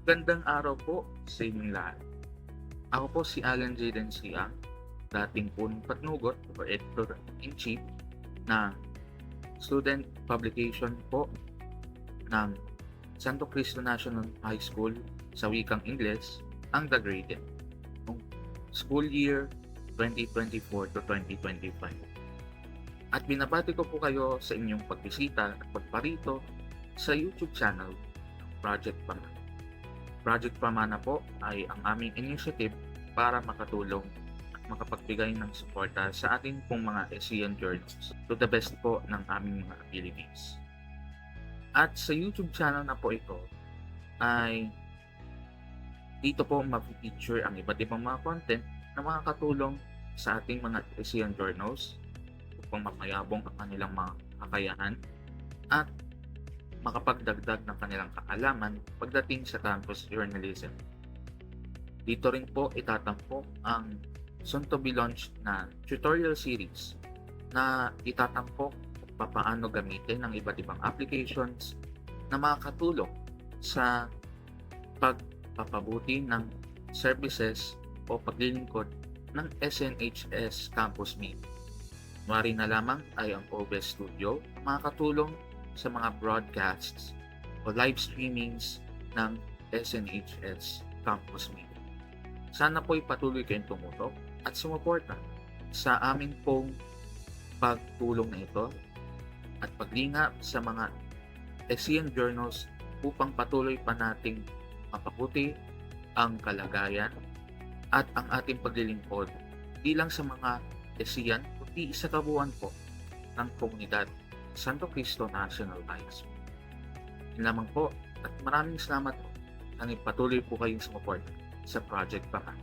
Gandang araw po sa inyong lahat. Ako po si Alan J. Dencia, dating punong patnugot o Editor-in-Chief ng Student Publication po ng Santo Cristo National High School sa wikang Ingles, ang The Graded, noong school year 2024 to 2025. At binabati ko po kayo sa inyong pagbisita at pagparito sa YouTube channel ng Project Pamana. Project Pamana po ay ang aming initiative para makatulong at makapagbigay ng suporta sa ating pong mga SEN journals to the best po ng aming mga abilities. At sa YouTube channel na po ito ay dito po ma-feature ang iba't ibang mga content na makakatulong sa ating mga SEN journals upang mapayabong ang kanilang mga kakayahan at makapagdagdag ng kanilang kaalaman pagdating sa campus journalism. Dito rin po itatampok ang soon to be launched na tutorial series na itatampok kung paano gamitin ang iba't ibang applications na makakatulong sa pagpapabuti ng services o paglilingkod ng SNHS Campus Meet. Mari na lamang ay ang OBS Studio na makakatulong sa mga broadcasts o live streamings ng SNHS Campus Meet. Sana po'y patuloy kayong tumutok at sumuporta sa amin pong pagtulong na ito at paglinga sa mga SEN journals upang patuloy pa nating mapabuti ang kalagayan at ang ating paglilingkod di lang sa mga SEN kundi sa kabuuan po ng komunidad Santo Cristo National High School. Yun lamang po at maraming salamat po. Patuloy po kayong sumuporta sa Project Pamana.